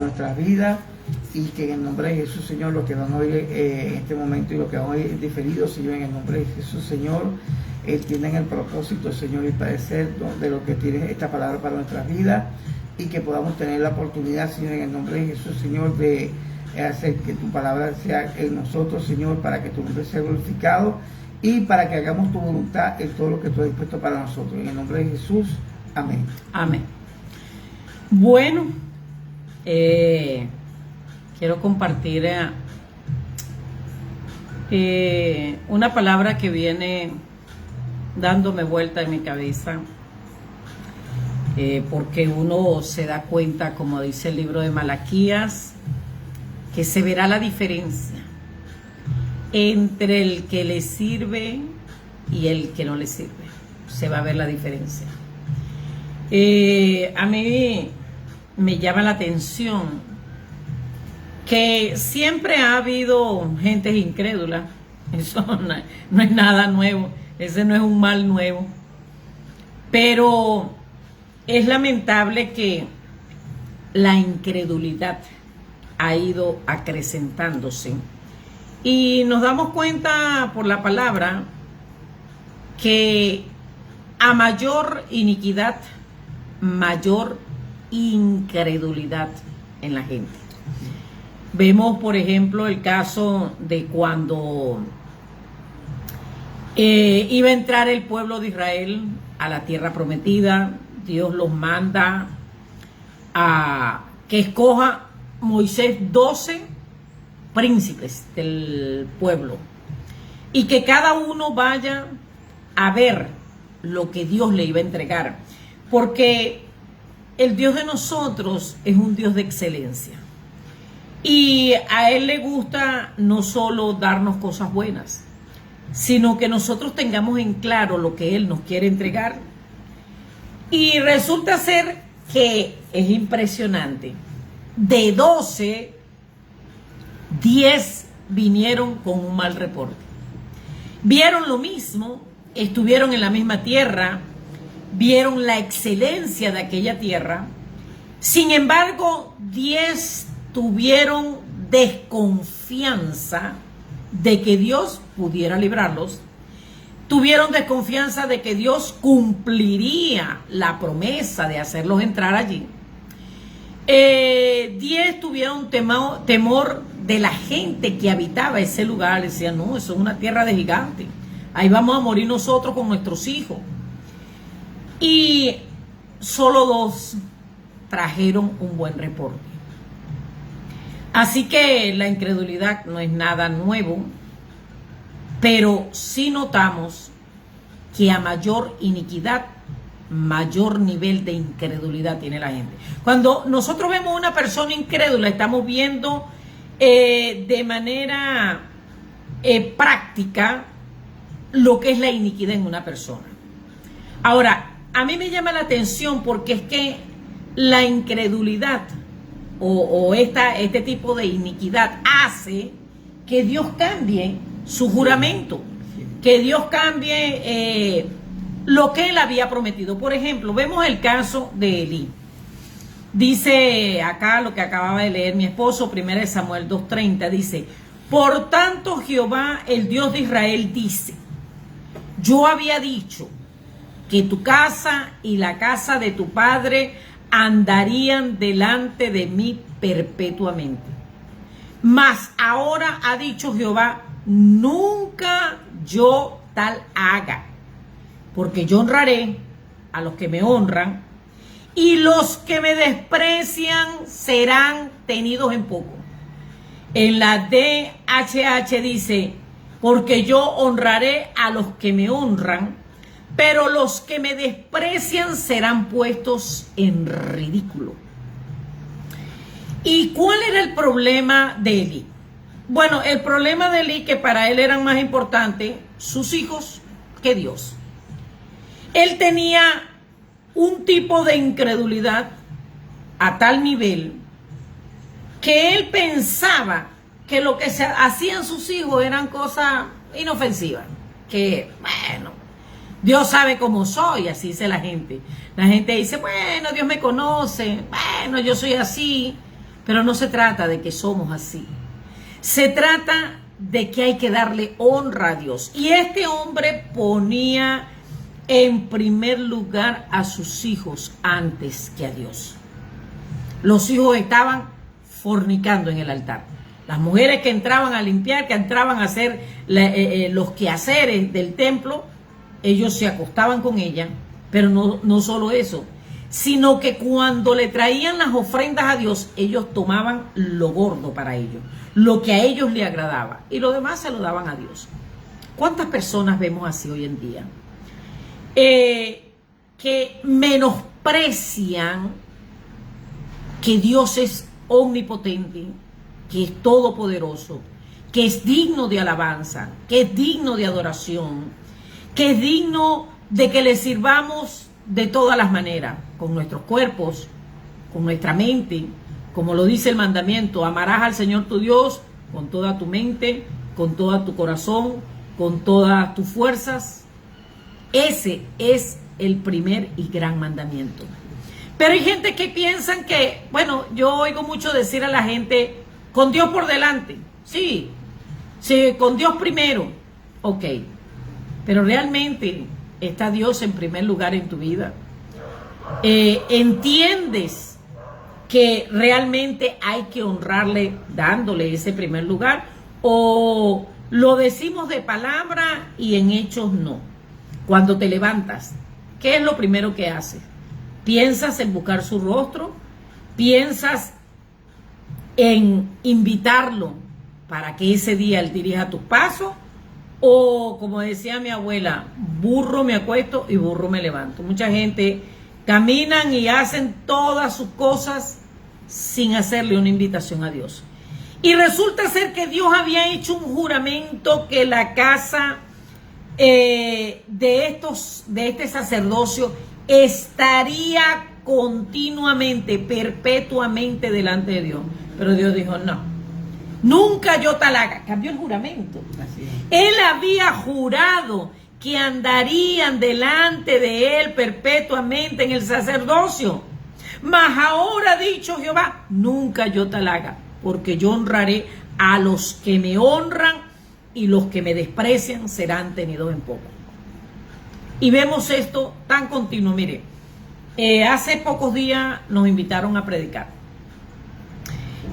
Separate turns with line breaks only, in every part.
nuestras vidas, y que en el nombre de Jesús, Señor, los que van a oír en este momento y los que van a oír diferido, Señor, en el nombre de Jesús, Señor, tienen el propósito, Señor, y padecer de lo que tiene esta palabra para nuestras vidas, y que podamos tener la oportunidad, Señor, en el nombre de Jesús, Señor, de hacer que tu palabra sea en nosotros, Señor, para que tu nombre sea glorificado y para que hagamos tu voluntad en todo lo que tú has dispuesto para nosotros. En el nombre de Jesús, amén.
Amén. Bueno, quiero compartir una palabra que viene dándome vuelta en mi cabeza, porque uno se da cuenta, como dice el libro de Malaquías, que se verá la diferencia entre el que le sirve y el que no le sirve. Se va a ver la diferencia. A mí me llama la atención que siempre ha habido gente incrédula. Eso no es nada nuevo, ese no es un mal nuevo, pero es lamentable que la incredulidad ha ido acrecentándose, y nos damos cuenta por la palabra que a mayor iniquidad, mayor incredulidad en la gente. Vemos, por ejemplo, el caso de cuando iba a entrar el pueblo de Israel a la tierra prometida. Dios los manda a que escoja Moisés 12 príncipes del pueblo, y que cada uno vaya a ver lo que Dios le iba a entregar, porque el Dios de nosotros es un Dios de excelencia, y a Él le gusta no solo darnos cosas buenas, sino que nosotros tengamos en claro lo que Él nos quiere entregar. Y resulta ser que es impresionante. De 12, 10 vinieron con un mal reporte. Vieron lo mismo, estuvieron en la misma tierra, vieron la excelencia de aquella tierra. Sin embargo, 10 tuvieron desconfianza de que Dios pudiera librarlos. Tuvieron desconfianza de que Dios cumpliría la promesa de hacerlos entrar allí. 10 tuvieron temor de la gente que habitaba ese lugar. Decían, no, eso es una tierra de gigantes. Ahí vamos a morir nosotros con nuestros hijos. Y solo 2 trajeron un buen reporte. Así que la incredulidad no es nada nuevo, pero sí notamos que a mayor iniquidad, mayor nivel de incredulidad tiene la gente. Cuando nosotros vemos una persona incrédula, estamos viendo de manera práctica lo que es la iniquidad en una persona. Ahora, a mí me llama la atención porque es que la incredulidad o este tipo de iniquidad hace que Dios cambie su juramento, que Dios cambie lo que Él había prometido. Por ejemplo, vemos el caso de Elí. Dice acá lo que acababa de leer mi esposo, 1 Samuel 2:30, dice: por tanto Jehová, el Dios de Israel, dice: yo había dicho que tu casa y la casa de tu padre andarían delante de mí perpetuamente. Mas ahora ha dicho Jehová: nunca yo tal haga, porque yo honraré a los que me honran, y los que me desprecian serán tenidos en poco. En la DHH dice: porque yo honraré a los que me honran, pero los que me desprecian serán puestos en ridículo. ¿Y cuál era el problema de Elí? Bueno, el problema de Elí, que para él eran más importantes sus hijos que Dios. Él tenía un tipo de incredulidad a tal nivel que él pensaba que lo que se hacían sus hijos eran cosas inofensivas, que bueno, Dios sabe cómo soy, así dice la gente. La gente dice, bueno, Dios me conoce, bueno, yo soy así. Pero no se trata de que somos así. Se trata de que hay que darle honra a Dios. Y este hombre ponía en primer lugar a sus hijos antes que a Dios. Los hijos estaban fornicando en el altar. Las mujeres que entraban a limpiar, que entraban a hacer los quehaceres del templo, ellos se acostaban con ella, pero no solo eso, sino que cuando le traían las ofrendas a Dios, ellos tomaban lo gordo para ellos, lo que a ellos les agradaba, y lo demás se lo daban a Dios. ¿Cuántas personas vemos así hoy en día? Que menosprecian que Dios es omnipotente, que es todopoderoso, que es digno de alabanza, que es digno de adoración, que es digno de que le sirvamos de todas las maneras, con nuestros cuerpos, con nuestra mente, como lo dice el mandamiento: amarás al Señor tu Dios con toda tu mente, con todo tu corazón, con todas tus fuerzas. Ese es el primer y gran mandamiento. Pero hay gente que piensan que, bueno, yo oigo mucho decir a la gente, con Dios por delante. Sí, con Dios primero. Ok, pero realmente está Dios en primer lugar en tu vida. ¿Entiendes que realmente hay que honrarle dándole ese primer lugar? ¿O lo decimos de palabra y en hechos no? Cuando te levantas, ¿qué es lo primero que haces? ¿Piensas en buscar su rostro? ¿Piensas en invitarlo para que ese día él dirija tus pasos? O, como decía mi abuela, burro me acuesto y burro me levanto. Mucha gente caminan y hacen todas sus cosas sin hacerle una invitación a Dios. Y resulta ser que Dios había hecho un juramento que la casa de este sacerdocio estaría continuamente, perpetuamente delante de Dios. Pero Dios dijo, no, nunca yo tal haga. Cambió el juramento. Él había jurado que andarían delante de él perpetuamente en el sacerdocio. Mas ahora ha dicho Jehová, nunca yo tal haga, porque yo honraré a los que me honran y los que me desprecian serán tenidos en poco. Y vemos esto tan continuo. Mire, hace pocos días nos invitaron a predicar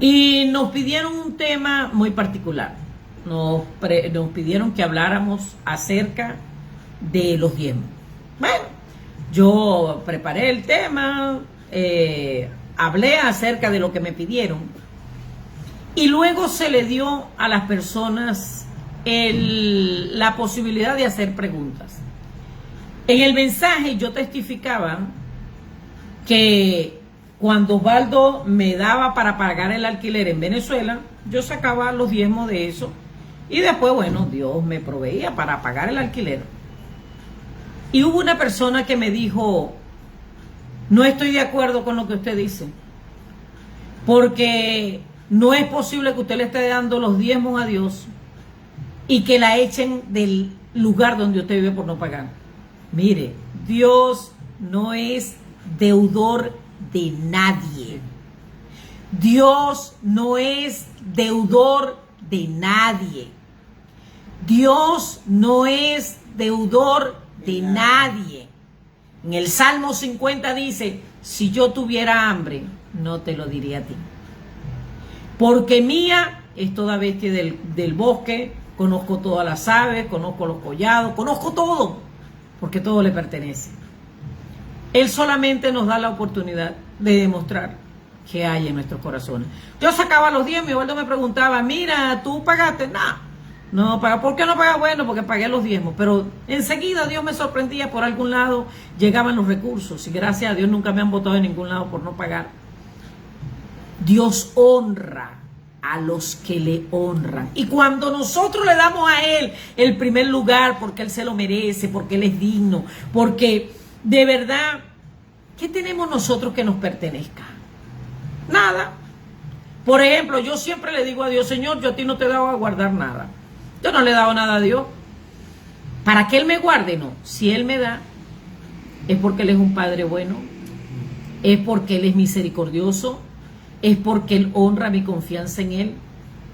y nos pidieron un tema muy particular. Nos pidieron que habláramos acerca de los diezmos. Bueno, yo preparé el tema, hablé acerca de lo que me pidieron y luego se le dio a las personas la posibilidad de hacer preguntas. En el mensaje yo testificaba que cuando Osvaldo me daba para pagar el alquiler en Venezuela, yo sacaba los diezmos de eso y después, bueno, Dios me proveía para pagar el alquiler. Y hubo una persona que me dijo, no estoy de acuerdo con lo que usted dice, porque no es posible que usted le esté dando los diezmos a Dios y que la echen del lugar donde usted vive por no pagar. Mire, Dios no es deudor de nadie. Dios no es deudor de nadie. Dios no es deudor de nadie. En el Salmo 50 dice, si yo tuviera hambre, no te lo diría a ti. Porque mía es toda bestia del bosque, conozco todas las aves, conozco los collados, conozco todo, porque todo le pertenece. Él solamente nos da la oportunidad de demostrar qué hay en nuestros corazones. Yo sacaba los diezmos y Osvaldo me preguntaba, mira, ¿tú pagaste? No paga. ¿Por qué no pagas? Bueno, porque pagué los diezmos. Pero enseguida Dios me sorprendía, por algún lado llegaban los recursos y gracias a Dios nunca me han botado en ningún lado por no pagar. Dios honra a los que le honran. Y cuando nosotros le damos a Él el primer lugar, porque Él se lo merece, porque Él es digno, porque de verdad, ¿qué tenemos nosotros que nos pertenezca? Nada. Por ejemplo, yo siempre le digo a Dios, Señor, yo a ti no te he dado a guardar nada. Yo no le he dado nada a Dios. ¿Para que Él me guarde? No. Si Él me da, es porque Él es un Padre bueno, es porque Él es misericordioso, es porque Él honra mi confianza en Él,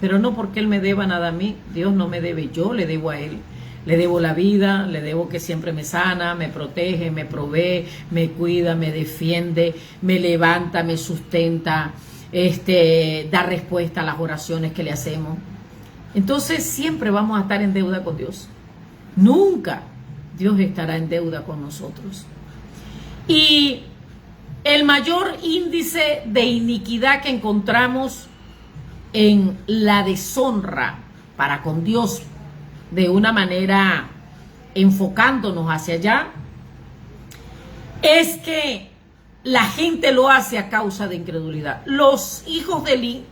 pero no porque Él me deba nada a mí. Dios no me debe, yo le debo a Él. Le debo la vida, le debo que siempre me sana, me protege, me provee, me cuida, me defiende, me levanta, me sustenta, da respuesta a las oraciones que le hacemos. Entonces siempre vamos a estar en deuda con Dios. Nunca Dios estará en deuda con nosotros. Y el mayor índice de iniquidad que encontramos en la deshonra para con Dios, de una manera enfocándonos hacia allá, es que la gente lo hace a causa de incredulidad. Los hijos de Elí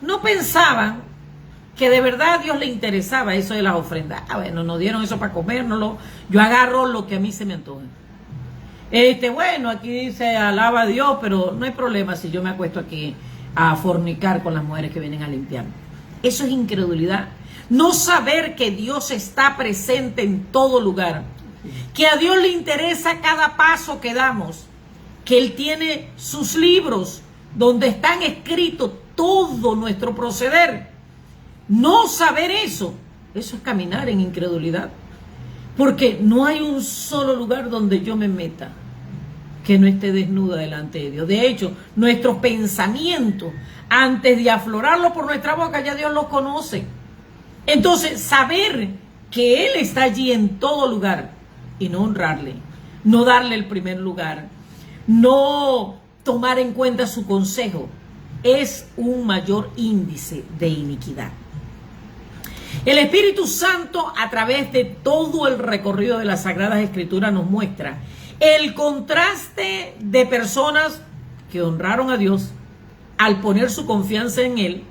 no pensaban que de verdad a Dios le interesaba eso de las ofrendas. Bueno, nos dieron eso para comérnoslo, yo agarro lo que a mí se me antoja. Bueno, aquí dice alaba a Dios, pero no hay problema si yo me acuesto aquí a fornicar con las mujeres que vienen a limpiar. Eso es incredulidad. No saber que Dios está presente en todo lugar, que a Dios le interesa cada paso que damos, que Él tiene sus libros donde están escritos todo nuestro proceder. No saber eso es caminar en incredulidad, porque no hay un solo lugar donde yo me meta que no esté desnuda delante de Dios. De hecho, nuestros pensamientos, antes de aflorarlo por nuestra boca, ya Dios los conoce. Entonces, saber que Él está allí en todo lugar y no honrarle, no darle el primer lugar, no tomar en cuenta su consejo, es un mayor índice de iniquidad. El Espíritu Santo, a través de todo el recorrido de las Sagradas Escrituras, nos muestra el contraste de personas que honraron a Dios al poner su confianza en Él,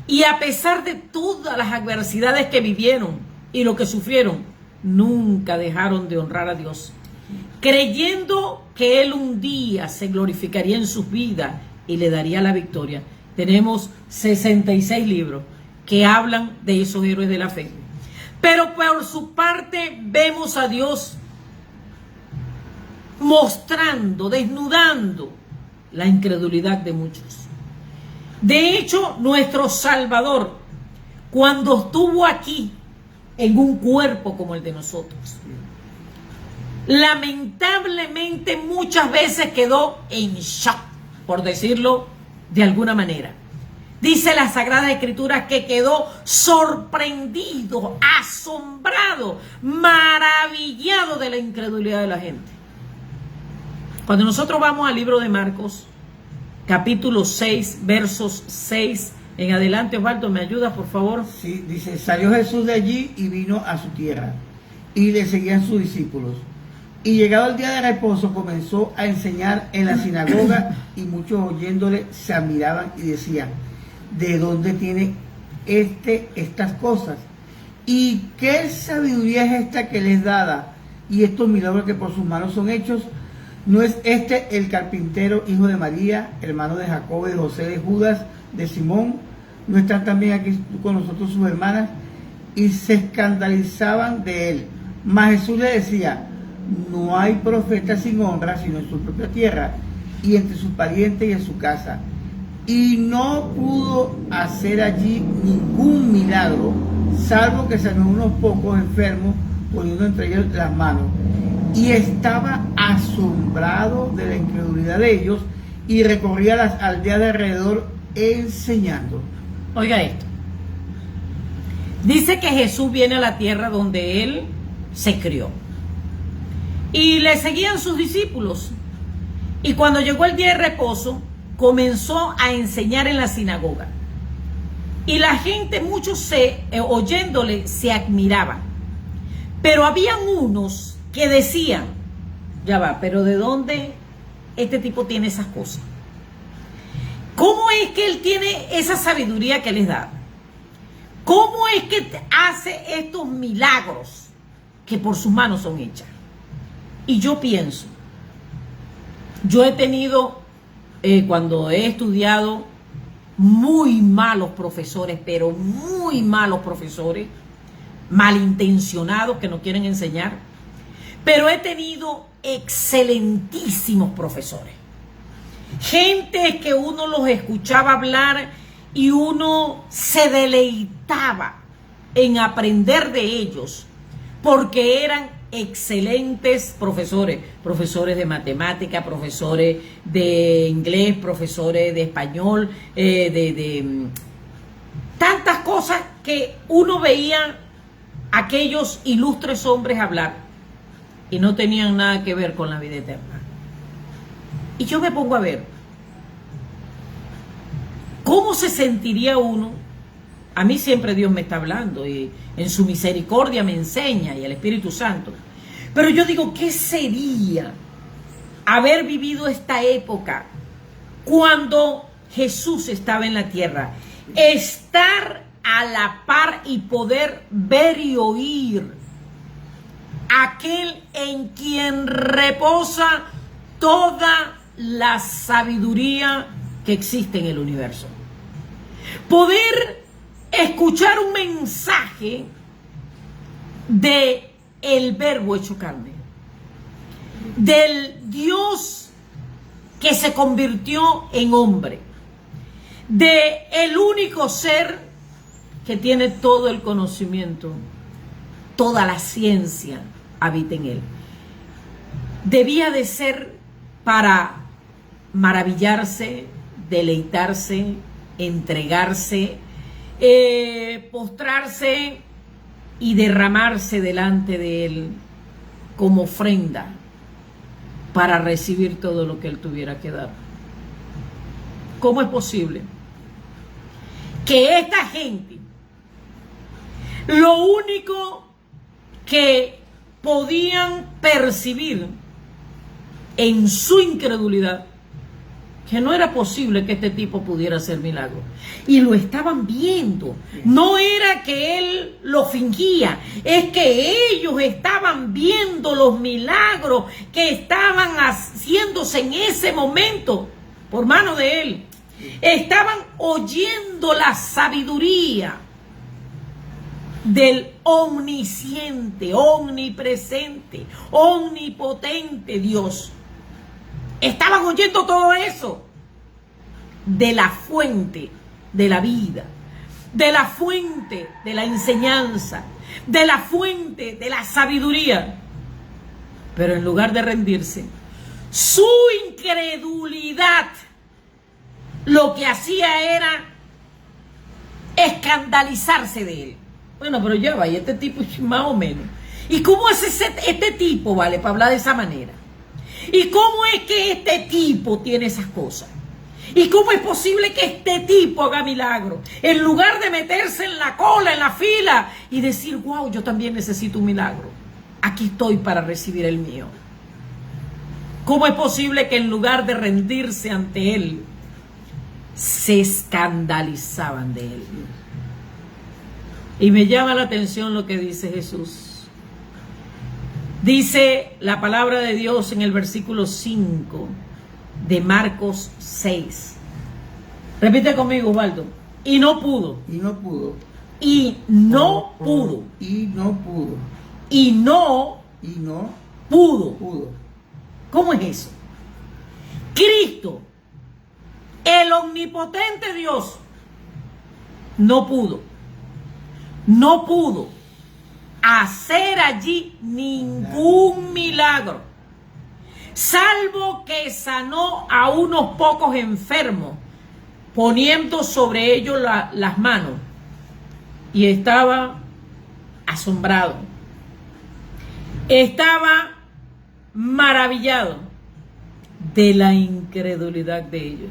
y a pesar de todas las adversidades que vivieron y lo que sufrieron, nunca dejaron de honrar a Dios, creyendo que Él un día se glorificaría en sus vidas y le daría la victoria. Tenemos 66 libros que hablan de esos héroes de la fe. Pero por su parte vemos a Dios mostrando, desnudando la incredulidad de muchos. De hecho, nuestro Salvador, cuando estuvo aquí en un cuerpo como el de nosotros, lamentablemente muchas veces quedó en shock, por decirlo de alguna manera. Dice la Sagrada Escritura que quedó sorprendido, asombrado, maravillado de la incredulidad de la gente. Cuando nosotros vamos al libro de Marcos, capítulo 6, versos 6 en adelante, Osvaldo, ¿me ayudas, por favor?
Sí, dice, salió Jesús de allí y vino a su tierra, y le seguían sus discípulos. Y llegado el día de reposo, comenzó a enseñar en la sinagoga, y muchos oyéndole se admiraban y decían, ¿de dónde tiene estas cosas? ¿Y qué sabiduría es esta que les dada? Y estos milagros que por sus manos son hechos. ¿No es este el carpintero, hijo de María, hermano de Jacobo, de José, de Judas, de Simón? ¿No están también aquí con nosotros sus hermanas? Y se escandalizaban de él. Mas Jesús le decía, no hay profeta sin honra, sino en su propia tierra, y entre sus parientes y en su casa. Y no pudo hacer allí ningún milagro, salvo que sanó unos pocos enfermos, poniendo entre ellos las manos. Y estaba asombrado de la incredulidad de ellos, y recorría las aldeas de alrededor enseñando.
Oiga esto. Dice que Jesús viene a la tierra donde Él se crió. Y le seguían sus discípulos. Y cuando llegó el día de reposo, comenzó a enseñar en la sinagoga. Y la gente, muchos oyéndole, se admiraban. Pero habían unos que decían, ya va, pero ¿de dónde este tipo tiene esas cosas? ¿Cómo es que él tiene esa sabiduría que les da? ¿Cómo es que hace estos milagros que por sus manos son hechas? Y yo pienso, yo he tenido, cuando he estudiado, muy malos profesores, pero muy malos profesores, malintencionados que no quieren enseñar. Pero he tenido excelentísimos profesores gente que uno los escuchaba hablar y uno se deleitaba en aprender de ellos, porque eran excelentes profesores, profesores de matemática, profesores de inglés, profesores de español, de tantas cosas que uno veía aquellos ilustres hombres hablar y no tenían nada que ver con la vida eterna. Y yo me pongo a ver cómo se sentiría uno. A mí siempre Dios me está hablando y en su misericordia me enseña, y el Espíritu Santo. Pero yo digo, ¿qué sería haber vivido esta época cuando Jesús estaba en la tierra? Estar a la par y poder ver y oír aquel en quien reposa toda la sabiduría que existe en el universo. Poder escuchar un mensaje de el Verbo hecho carne, del Dios que se convirtió en hombre, de el único ser que tiene todo el conocimiento, toda la ciencia habita en él. Debía de ser para maravillarse, deleitarse, entregarse, postrarse y derramarse delante de él como ofrenda para recibir todo lo que él tuviera que dar. ¿Cómo es posible que esta gente, lo único que podían percibir en su incredulidad, que no era posible que este tipo pudiera hacer milagros, y lo estaban viendo? No era que él lo fingía, es que ellos estaban viendo los milagros que estaban haciéndose en ese momento por mano de él. Estaban oyendo la sabiduría del omnisciente, omnipresente, omnipotente Dios. Estaban oyendo todo eso de la fuente de la vida, de la fuente de la enseñanza, de la fuente de la sabiduría. Pero en lugar de rendirse, su incredulidad lo que hacía era escandalizarse de él. Bueno, pero ya vaya, este tipo más o menos. ¿Y cómo es este tipo, vale, para hablar de esa manera? ¿Y cómo es que este tipo tiene esas cosas? ¿Y cómo es posible que este tipo haga milagros? En lugar de meterse en la cola, en la fila y decir, wow, yo también necesito un milagro. Aquí estoy para recibir el mío. ¿Cómo es posible que en lugar de rendirse ante él, se escandalizaban de él? Y me llama la atención lo que dice Jesús. Dice la palabra de Dios en el versículo 5 de Marcos 6. Repite conmigo, Osvaldo. Y no pudo.
Y no pudo.
Y no pudo.
Y no pudo.
Y no pudo.
Pudo.
¿Cómo es eso? Cristo, el omnipotente Dios, no pudo hacer allí ningún milagro, salvo que sanó a unos pocos enfermos, poniendo sobre ellos las manos, y estaba asombrado, estaba maravillado de la incredulidad de ellos.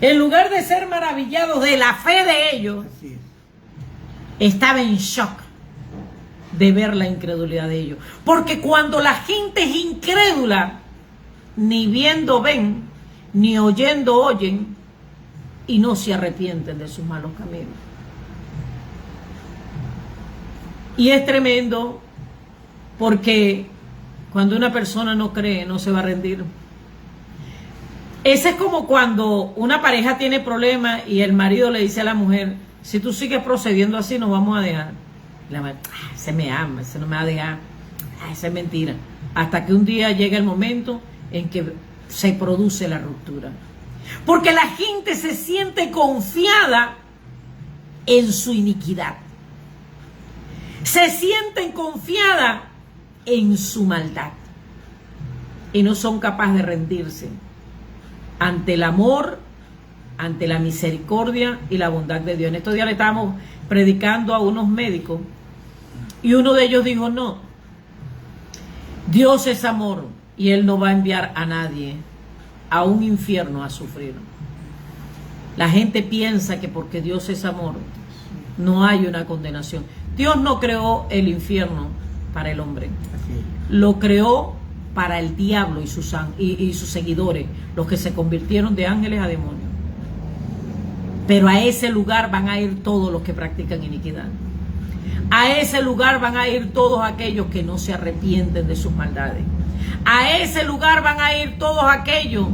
En lugar de ser maravillados de la fe de ellos, estaba en shock de ver la incredulidad de ellos. Porque cuando la gente es incrédula, ni viendo ven, ni oyendo oyen, y no se arrepienten de sus malos caminos. Y es tremendo, porque cuando una persona no cree, no se va a rendir. Ese es como cuando una pareja tiene problemas y el marido le dice a la mujer, si tú sigues procediendo así, nos vamos a dejar. Y la mujer, ese me ama, ese no me va a dejar, esa es mentira. Hasta que un día llega el momento en que se produce la ruptura. Porque la gente se siente confiada en su iniquidad. Se sienten confiada en su maldad. Y no son capaces de rendirse ante el amor, ante la misericordia y la bondad de Dios. En estos días le estábamos predicando a unos médicos y uno de ellos dijo: no, Dios es amor y Él no va a enviar a nadie a un infierno a sufrir. La gente piensa que porque Dios es amor no hay una condenación. Dios no creó el infierno para el hombre, lo creó para el diablo y sus seguidores, los que se convirtieron de ángeles a demonios. Pero a ese lugar van a ir todos los que practican iniquidad. A ese lugar van a ir todos aquellos que no se arrepienten de sus maldades. A ese lugar van a ir todos aquellos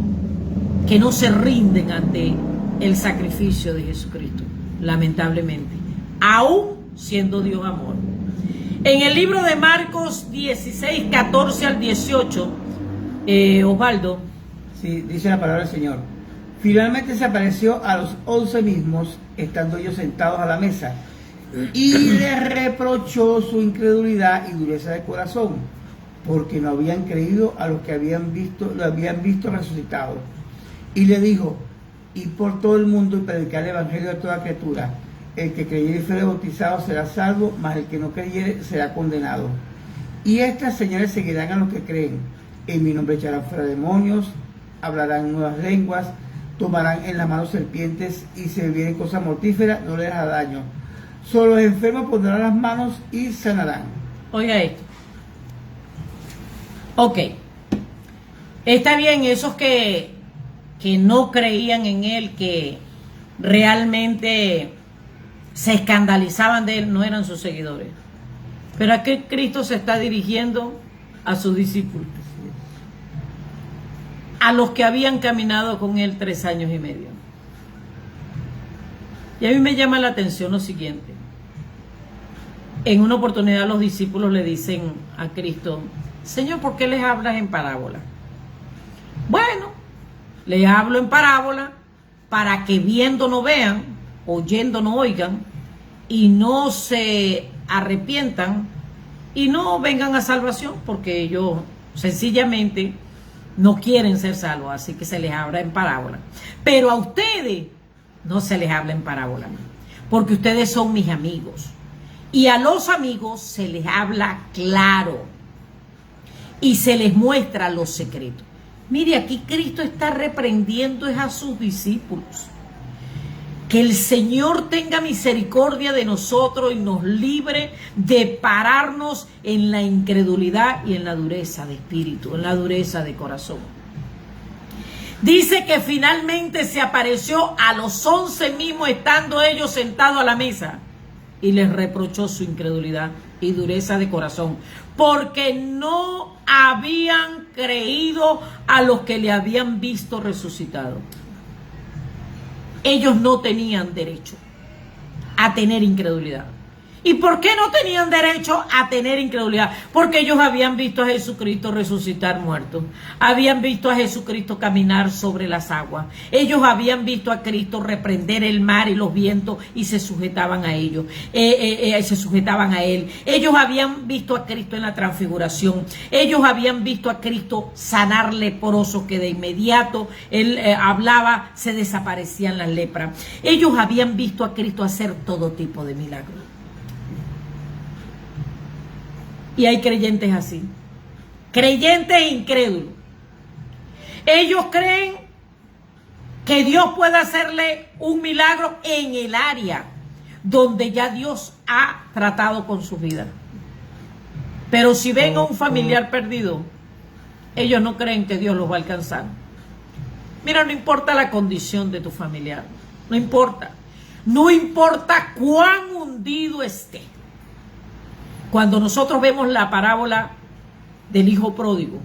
que no se rinden ante el sacrificio de Jesucristo, lamentablemente, aún siendo Dios amor. En el libro de Marcos 16, 14 al 18, Osvaldo.
Sí, dice la palabra del Señor. Finalmente se apareció a los 11 mismos, estando ellos sentados a la mesa, y les reprochó su incredulidad y dureza de corazón, porque no habían creído a los que lo habían visto resucitado. Y le dijo: id por todo el mundo y predicar el evangelio a toda criatura. El que creyere y fuere bautizado será salvo, mas el que no creyere será condenado. Y estas señales seguirán a los que creen. En mi nombre echarán fuera demonios, hablarán nuevas lenguas, tomarán en las manos serpientes, y si bebieren cosas mortíferas no les hará daño. Solo los enfermos pondrán las manos y sanarán.
Oiga esto. Ok. Está bien, esos que no creían en Él, que realmente se escandalizaban de Él, no eran sus seguidores. Pero ¿a qué Cristo se está dirigiendo? A sus discípulos, a los que habían caminado con Él 3 años y medio. Y a mí me llama la atención lo siguiente. En una oportunidad los discípulos le dicen a Cristo: Señor, ¿por qué les hablas en parábola? Bueno, les hablo en parábola para que viendo no vean, oyendo no oigan, y no se arrepientan y no vengan a salvación, porque ellos sencillamente no quieren ser salvos, así que se les habla en parábola. Pero a ustedes no se les habla en parábola, porque ustedes son mis amigos, y a los amigos se les habla claro y se les muestra los secretos. Mire, aquí Cristo está reprendiendo a sus discípulos. Que el Señor tenga misericordia de nosotros y nos libre de pararnos en la incredulidad y en la dureza de espíritu, en la dureza de corazón. Dice que finalmente se apareció a los 11 mismos, estando ellos sentados a la mesa, y les reprochó su incredulidad y dureza de corazón, porque no habían creído a los que le habían visto resucitado. Ellos no tenían derecho a tener incredulidad. ¿Y por qué no tenían derecho a tener incredulidad? Porque ellos habían visto a Jesucristo resucitar muertos. Habían visto a Jesucristo caminar sobre las aguas. Ellos habían visto a Cristo reprender el mar y los vientos y se sujetaban a ellos. Se sujetaban a Él. Ellos habían visto a Cristo en la transfiguración. Ellos habían visto a Cristo sanar leprosos que de inmediato Él hablaba, se desaparecían las lepras. Ellos habían visto a Cristo hacer todo tipo de milagros. Y hay creyentes así, creyentes incrédulos. Ellos creen que Dios puede hacerle un milagro en el área donde ya Dios ha tratado con su vida. Pero si ven a un familiar perdido, ellos no creen que Dios los va a alcanzar. Mira, no importa la condición de tu familiar, no importa. No importa cuán hundido esté. Cuando nosotros vemos la parábola del hijo pródigo,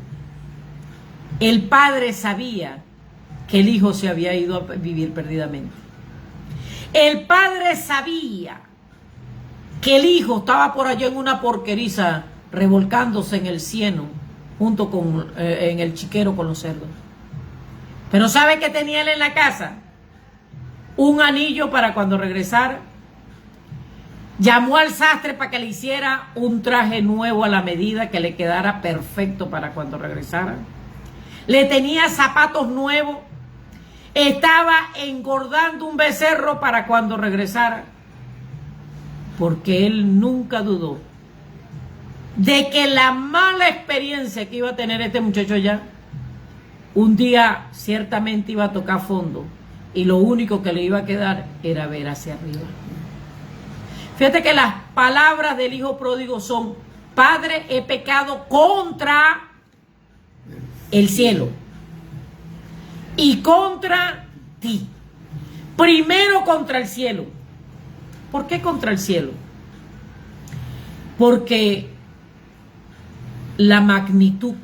el padre sabía que el hijo se había ido a vivir perdidamente. El padre sabía que el hijo estaba por allá en una porqueriza revolcándose en el cieno junto con en el chiquero con los cerdos. Pero ¿sabe qué tenía él en la casa? Un anillo para cuando regresara. Llamó al sastre para que le hiciera un traje nuevo a la medida que le quedara perfecto para cuando regresara. Le tenía zapatos nuevos. Estaba engordando un becerro para cuando regresara. Porque él nunca dudó de que la mala experiencia que iba a tener este muchacho allá, un día ciertamente iba a tocar fondo y lo único que le iba a quedar era ver hacia arriba. Fíjate que las palabras del hijo pródigo son: Padre, he pecado contra el cielo y contra ti. Primero contra el cielo. ¿Por qué contra el cielo? Porque la magnitud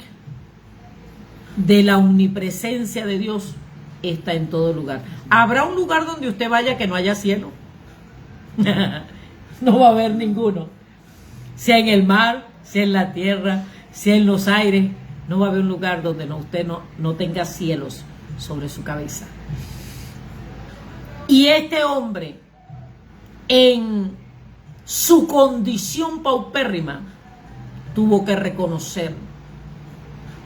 de la omnipresencia de Dios está en todo lugar. ¿Habrá un lugar donde usted vaya que no haya cielo? No va a haber ninguno. Sea en el mar, sea en la tierra, sea en los aires, no va a haber un lugar donde usted no tenga cielos sobre su cabeza. Y este hombre, en su condición paupérrima, tuvo que reconocer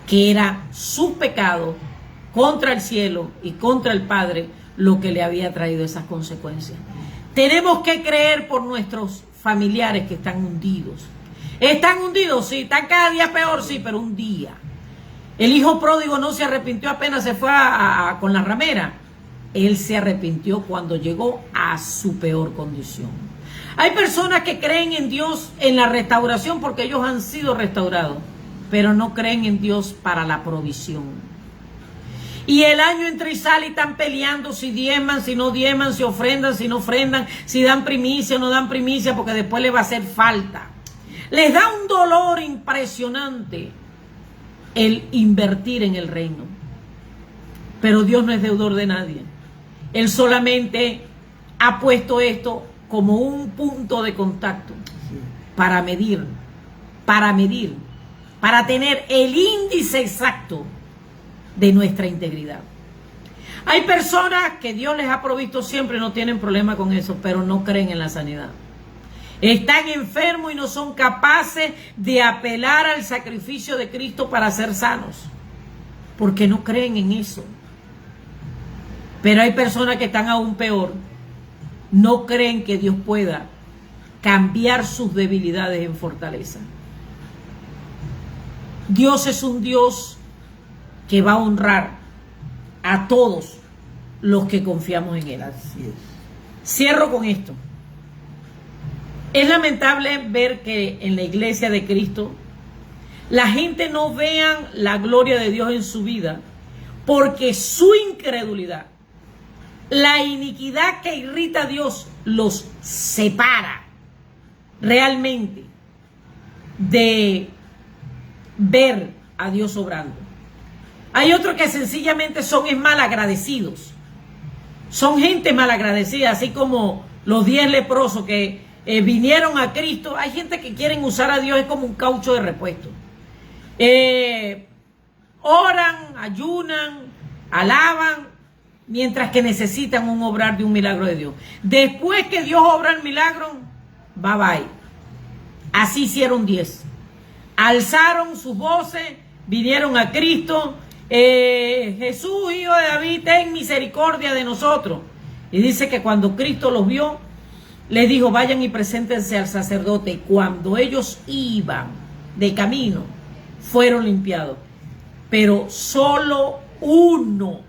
que era su pecado contra el cielo y contra el Padre lo que le había traído esas consecuencias. Tenemos que creer por nuestros familiares que están hundidos. ¿Están hundidos? Sí. ¿Están cada día peor? Sí, pero un día. El hijo pródigo no se arrepintió apenas se fue con la ramera. Él se arrepintió cuando llegó a su peor condición. Hay personas que creen en Dios en la restauración porque ellos han sido restaurados, pero no creen en Dios para la provisión. Y el año entra y sale y están peleando si diezman, si no diezman, si ofrendan, si no ofrendan, si dan primicia o no dan primicia, porque después les va a hacer falta. Les da un dolor impresionante el invertir en el reino. Pero Dios no es deudor de nadie. Él solamente ha puesto esto como un punto de contacto para medir, para tener el índice exacto de nuestra integridad. Hay personas que Dios les ha provisto siempre, no tienen problema con eso, pero no creen en la sanidad. Están enfermos y no son capaces de apelar al sacrificio de Cristo para ser sanos, porque no creen en eso. Pero hay personas que están aún peor, no creen que Dios pueda cambiar sus debilidades en fortaleza. Dios es un Dios que va a honrar a todos los que confiamos en Él.
Así es.
Cierro con esto. Es lamentable ver que en la iglesia de Cristo la gente no vean la gloria de Dios en su vida, porque su incredulidad, la iniquidad que irrita a Dios, los separa realmente de ver a Dios obrando. Hay otros que sencillamente son malagradecidos. Son gente malagradecida, así como los 10 leprosos que vinieron a Cristo. Hay gente que quieren usar a Dios es como un caucho de repuesto. Oran, ayunan, alaban, mientras que necesitan un obrar de un milagro de Dios. Después que Dios obra el milagro, bye bye. Así hicieron 10. Alzaron sus voces, vinieron a Cristo. Jesús, hijo de David, ten misericordia de nosotros. Y dice que cuando Cristo los vio, les dijo: vayan y preséntense al sacerdote. Y cuando ellos iban de camino, fueron limpiados. Pero solo uno.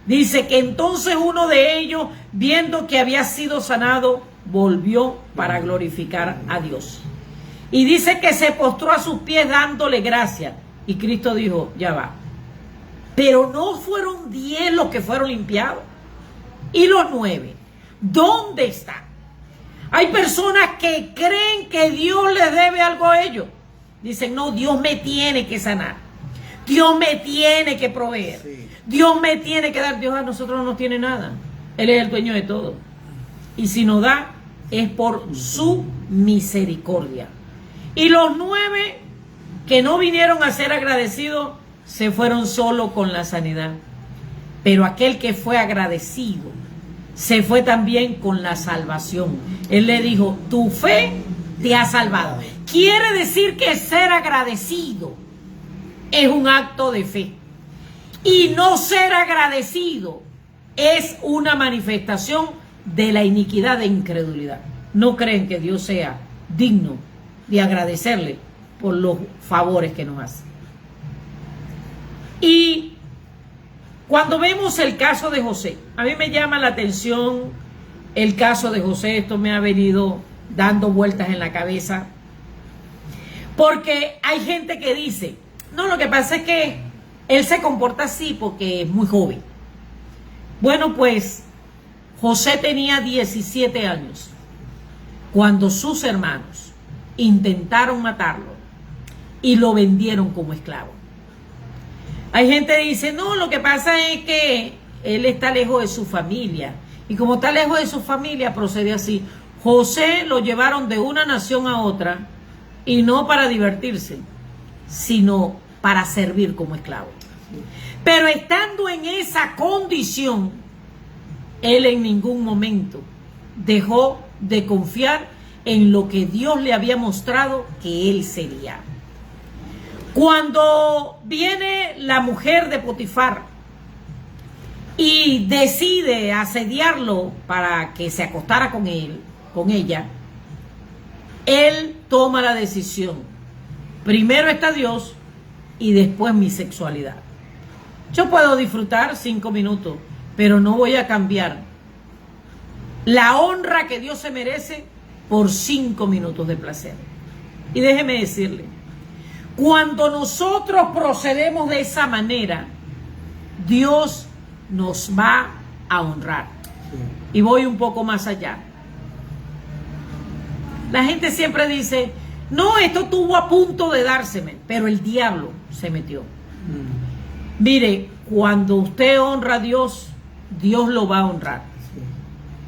Dice que entonces uno de ellos, viendo que había sido sanado, volvió para glorificar a Dios. Y dice que se postró a sus pies dándole gracias. Y Cristo dijo: ya va. Pero no fueron 10 los que fueron limpiados. ¿Y los 9? ¿Dónde están? Hay personas que creen que Dios les debe algo a ellos. Dicen: no, Dios me tiene que sanar. Dios me tiene que proveer. Sí. Dios me tiene que dar. Dios a nosotros no nos tiene nada. Él es el dueño de todo. Y si nos da, es por su misericordia. Y los 9 que no vinieron a ser agradecidos, se fueron solo con la sanidad. pero aquel que fue agradecido se fue también con la salvación. Él le dijo, tu fe te ha salvado. Quiere decir que ser agradecido es un acto de fe. Y no ser agradecido es una manifestación de la iniquidad de incredulidad. No creen que Dios sea digno de agradecerle por los favores que nos hace. Y cuando vemos el caso de José, a mí me llama la atención el caso de José. Esto me ha venido dando vueltas en la cabeza, porque hay gente que dice, no, lo que pasa es que él se comporta así porque es muy joven. Bueno, pues José tenía 17 años cuando sus hermanos intentaron matarlo y lo vendieron como esclavo. Hay gente que dice, no, lo que pasa es que él está lejos de su familia. Y como está lejos de su familia, procede así. José lo llevaron de una nación a otra, y no para divertirse, sino para servir como esclavo. Pero estando en esa condición, él en ningún momento dejó de confiar en lo que Dios le había mostrado que él sería. Cuando viene la mujer de Potifar y decide asediarlo para que se acostara con él, con ella, él toma la decisión. Primero está Dios y después mi sexualidad. Yo puedo disfrutar 5 minutos, pero no voy a cambiar la honra que Dios se merece por 5 minutos de placer. Y déjeme decirle, cuando nosotros procedemos de esa manera, Dios nos va a honrar. Y voy un poco más allá. La gente siempre dice, no, esto estuvo a punto de dárseme, pero el diablo se metió. Mire, cuando usted honra a Dios, Dios lo va a honrar.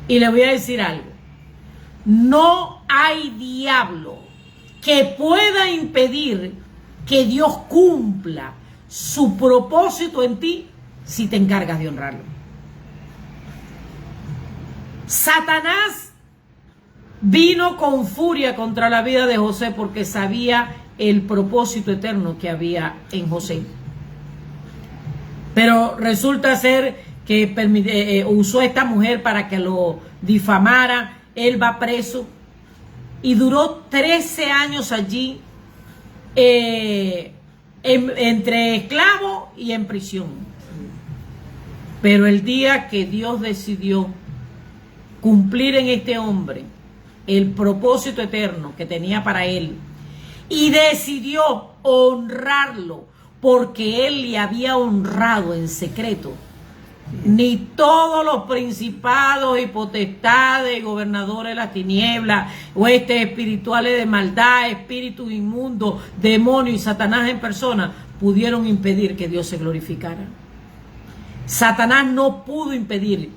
Y le voy a decir algo. No hay diablo que pueda impedir que Dios cumpla su propósito en ti si te encargas de honrarlo. Satanás vino con furia contra la vida de José porque sabía el propósito eterno que había en José. Pero resulta ser que usó a esta mujer para que lo difamara. Él va preso y duró 13 años allí, entre esclavo y en prisión. Pero el día que Dios decidió cumplir en este hombre el propósito eterno que tenía para él y decidió honrarlo porque él le había honrado en secreto, ni todos los principados y potestades y gobernadores de las tinieblas, huestes espirituales de maldad, espíritus inmundos, demonios y Satanás en persona pudieron impedir que Dios se glorificara. Satanás no pudo impedir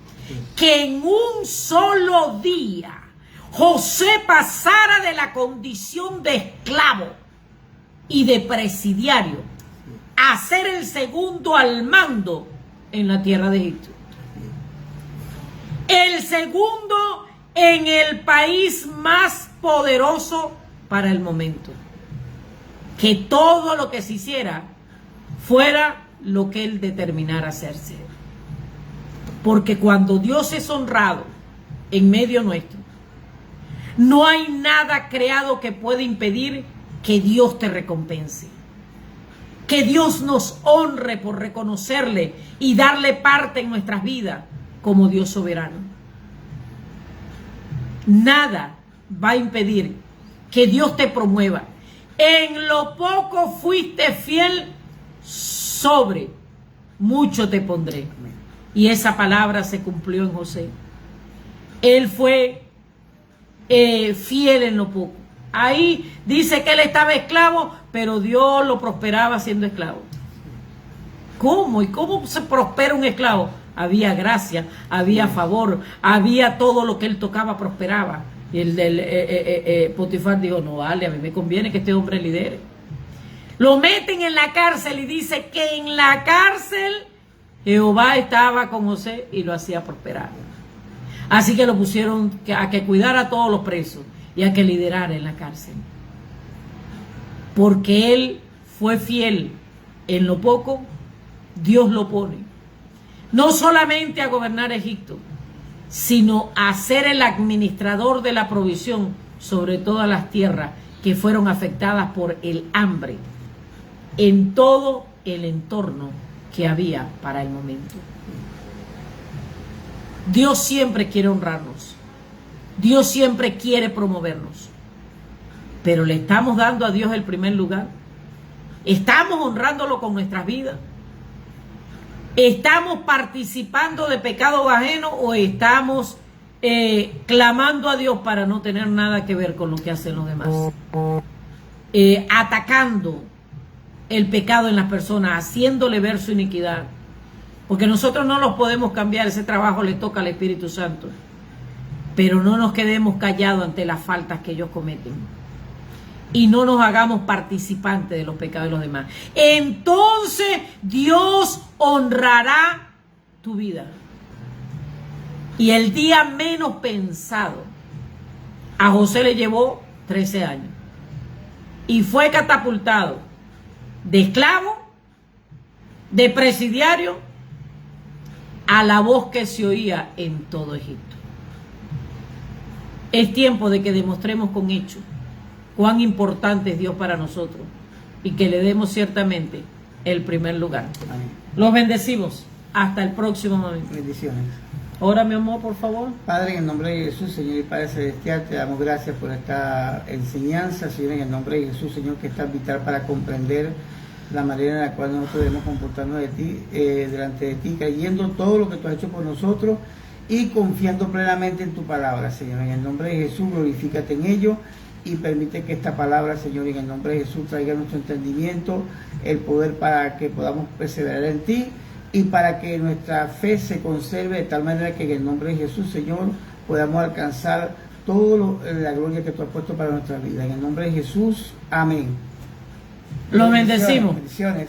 que en un solo día José pasara de la condición de esclavo y de presidiario a ser el segundo al mando en la tierra de Egipto. El segundo en el país más poderoso para el momento. Que todo lo que se hiciera fuera lo que él determinara hacerse. Porque cuando Dios es honrado en medio nuestro, no hay nada creado que pueda impedir que Dios te recompense. Que Dios nos honre por reconocerle y darle parte en nuestras vidas como Dios soberano. Nada va a impedir que Dios te promueva. En lo poco fuiste fiel, sobre mucho te pondré. Y esa palabra se cumplió en José. Él fue fiel en lo poco. Ahí dice que él estaba esclavo, pero Dios lo prosperaba siendo esclavo. ¿Cómo? ¿Y cómo se prospera un esclavo? Había gracia, había favor, había todo lo que él tocaba, prosperaba. Y el del Potifar dijo, no vale, a mí me conviene que este hombre lidere. Lo meten en la cárcel y dice que en la cárcel Jehová estaba con José y lo hacía prosperar. Así que lo pusieron a que cuidara a todos los presos y a que liderara en la cárcel. Porque él fue fiel en lo poco, Dios lo pone. No solamente a gobernar Egipto, sino a ser el administrador de la provisión sobre todas las tierras que fueron afectadas por el hambre en todo el entorno que había para el momento. Dios siempre quiere honrarnos. Dios siempre quiere promovernos. Pero le estamos dando a Dios el primer lugar. Estamos honrándolo con nuestras vidas. ¿Estamos participando de pecado ajeno o estamos clamando a Dios para no tener nada que ver con lo que hacen los demás? Atacando el pecado en las personas, haciéndole ver su iniquidad. Porque nosotros no los podemos cambiar, ese trabajo le toca al Espíritu Santo. Pero no nos quedemos callados ante las faltas que ellos cometen. Y no nos hagamos participantes de los pecados de los demás. Entonces Dios honrará tu vida. Y el día menos pensado, a José le llevó 13 años. Y fue catapultado de esclavo, de presidiario, a la voz que se oía en todo Egipto. Es tiempo de que demostremos con hechos cuán importante es Dios para nosotros y que le demos ciertamente el primer lugar.
Amén.
Los bendecimos. Hasta el próximo momento.
Bendiciones.
Ora, mi amor, por favor.
Padre, en el nombre de Jesús, Señor y Padre Celestial, te damos gracias por esta enseñanza, Señor, en el nombre de Jesús, Señor, que es tan vital para comprender la manera en la cual nosotros debemos comportarnos delante de ti, creyendo todo lo que tú has hecho por nosotros y confiando plenamente en tu palabra, Señor. En el nombre de Jesús, glorifícate en ello y permite que esta palabra, Señor, en el nombre de Jesús, traiga nuestro entendimiento, el poder para que podamos perseverar en ti y para que nuestra fe se conserve de tal manera que en el nombre de Jesús, Señor, podamos alcanzar toda la gloria que tú has puesto para nuestra vida. En el nombre de Jesús, amén.
Los bendecimos.
Bendiciones.